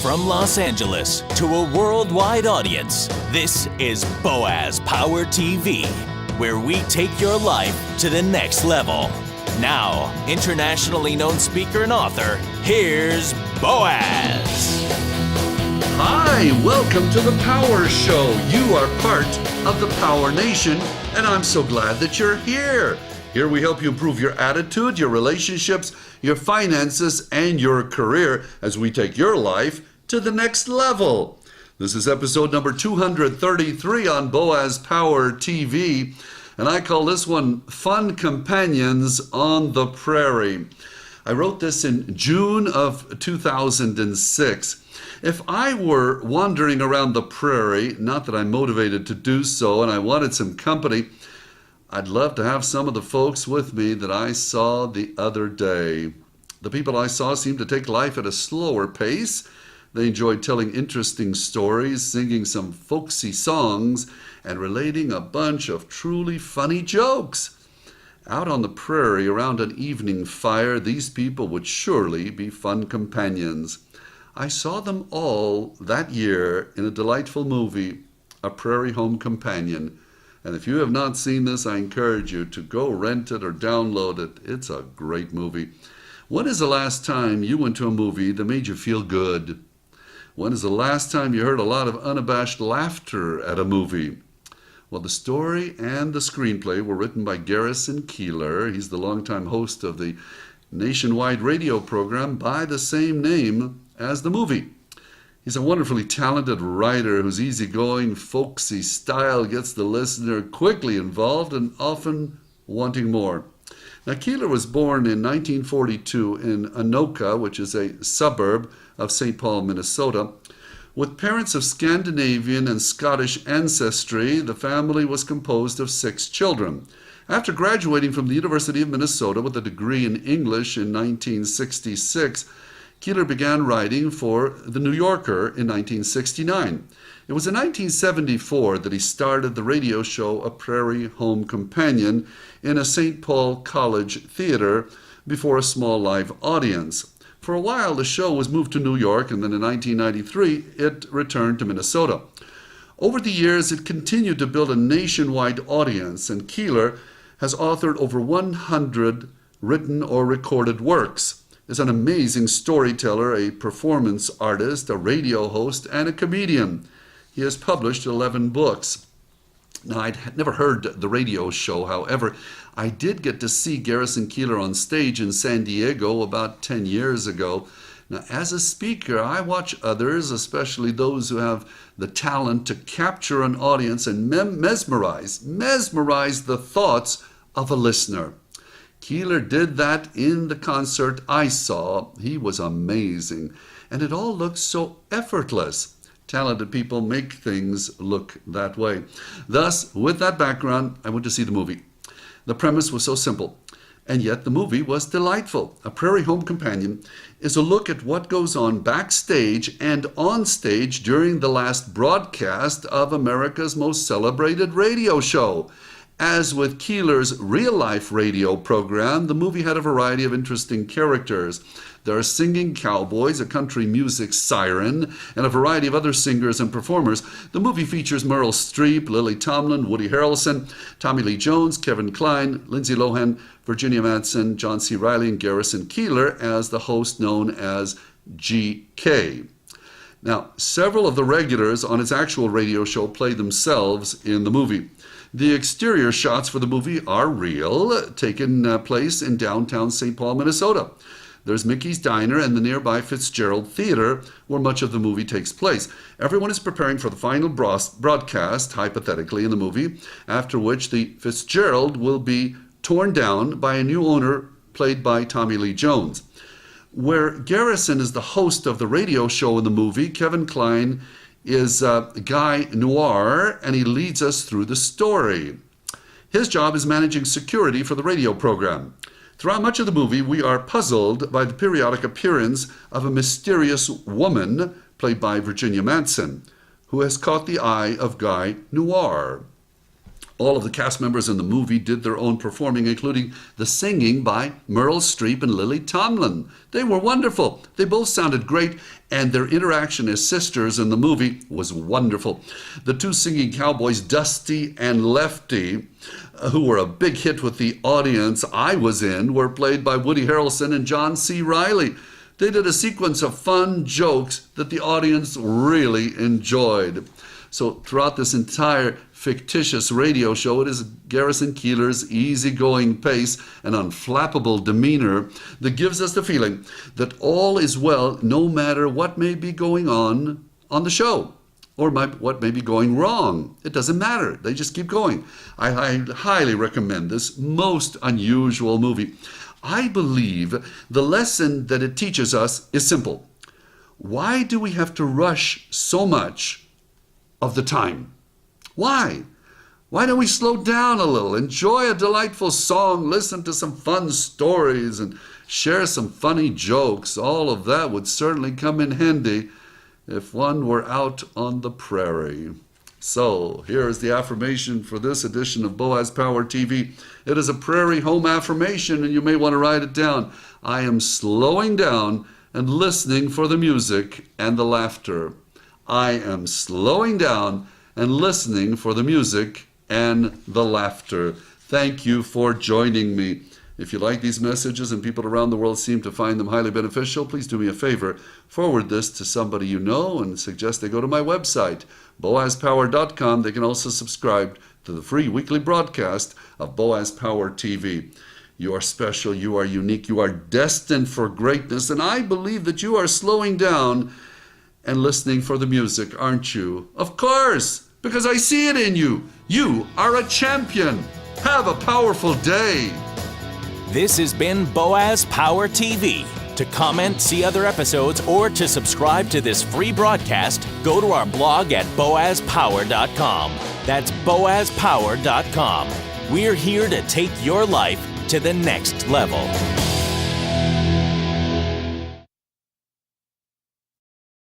From Los Angeles to a worldwide audience, this is Boaz Power TV, where we take your life to the next level. Now, internationally known speaker and author, here's Boaz. Hi, welcome to the Power Show. You are part of the Power Nation, and I'm so glad that you're here. Here we help you improve your attitude, your relationships, your finances, and your career as we take your life to the next level. This is episode number 233 on Boaz Power TV, and I call this one Fun Companions on the Prairie. I wrote this in June of 2006. If I were wandering around the prairie, not that I'm motivated to do so, and I wanted some company, I'd love to have some of the folks with me that I saw the other day. The people I saw seemed to take life at a slower pace. They enjoyed telling interesting stories, singing some folksy songs, and relating a bunch of truly funny jokes. Out on the prairie around an evening fire, these people would surely be fun companions. I saw them all that year in a delightful movie, A Prairie Home Companion. And if you have not seen this, I encourage you to go rent it or download it. It's a great movie. When is the last time you went to a movie that made you feel good? When is the last time you heard a lot of unabashed laughter at a movie? Well, the story and the screenplay were written by Garrison Keillor. He's the longtime host of the nationwide radio program by the same name as the movie. He's a wonderfully talented writer whose easygoing, folksy style gets the listener quickly involved and often wanting more. Now, Keillor was born in 1942 in Anoka, which is a suburb of St. Paul, Minnesota. With parents of Scandinavian and Scottish ancestry, the family was composed of 6 children. After graduating from the University of Minnesota with a degree in English in 1966, Keillor began writing for The New Yorker in 1969. It was in 1974 that he started the radio show A Prairie Home Companion in a St. Paul College theater before a small live audience. For a while, the show was moved to New York, and then in 1993, it returned to Minnesota. Over the years, it continued to build a nationwide audience, and Keillor has authored over 100 written or recorded works. Is an amazing storyteller, a performance artist, a radio host, and a comedian. He has published 11 books. Now, I'd never heard the radio show, however. I did get to see Garrison Keillor on stage in San Diego about 10 years ago. Now, as a speaker, I watch others, especially those who have the talent to capture an audience and mesmerize the thoughts of a listener. Keillor did that in the concert I saw. He was amazing. And it all looked so effortless. Talented people make things look that way. Thus, with that background, I went to see the movie. The premise was so simple, and yet the movie was delightful. A Prairie Home Companion is a look at what goes on backstage and on stage during the last broadcast of America's most celebrated radio show. As with Keillor's real-life radio program, the movie had a variety of interesting characters. There are singing cowboys, a country music siren, and a variety of other singers and performers. The movie features Meryl Streep, Lily Tomlin, Woody Harrelson, Tommy Lee Jones, Kevin Kline, Lindsay Lohan, Virginia Madsen, John C. Reilly, and Garrison Keillor as the host known as GK. Now, several of the regulars on its actual radio show play themselves in the movie. The exterior shots for the movie are real, taken place in downtown St. Paul, Minnesota. There's Mickey's Diner and the nearby Fitzgerald Theater, where much of the movie takes place. Everyone is preparing for the final broadcast, hypothetically, in the movie, after which the Fitzgerald will be torn down by a new owner played by Tommy Lee Jones. Where Garrison is the host of the radio show in the movie, Kevin Kline is Guy Noir, and he leads us through the story. His job is managing security for the radio program. Throughout much of the movie, we are puzzled by the periodic appearance of a mysterious woman, played by Virginia Madsen, who has caught the eye of Guy Noir. All of the cast members in the movie did their own performing, including the singing by Meryl Streep and Lily Tomlin. They were wonderful. They both sounded great, and their interaction as sisters in the movie was wonderful. The two singing cowboys, Dusty and Lefty, who were a big hit with the audience I was in, were played by Woody Harrelson and John C. Reilly. They did a sequence of fun jokes that the audience really enjoyed. So throughout this entire fictitious radio show, it is Garrison Keillor's easygoing pace and unflappable demeanor that gives us the feeling that all is well no matter what may be going on the show or what may be going wrong. It doesn't matter. They just keep going. I highly recommend this most unusual movie. I believe the lesson that it teaches us is simple. Why do we have to rush so much of the time? Why? Why don't we slow down a little, enjoy a delightful song, listen to some fun stories, and share some funny jokes? All of that would certainly come in handy if one were out on the prairie. So, here is the affirmation for this edition of Boaz Power TV. It is a prairie home affirmation, and you may want to write it down. I am slowing down and listening for the music and the laughter. I am slowing down and listening for the music and the laughter. Thank you for joining me. If you like these messages and people around the world seem to find them highly beneficial, please do me a favor. Forward this to somebody you know and suggest they go to my website, boazpower.com. They can also subscribe to the free weekly broadcast of Boaz Power TV. You are special, you are unique, you are destined for greatness, and I believe that you are slowing down and listening for the music, aren't you? Of course, because I see it in you. You are a champion. Have a powerful day. This has been Boaz Power TV. To comment, see other episodes, or to subscribe to this free broadcast, go to our blog at boazpower.com. That's boazpower.com. We're here to take your life to the next level.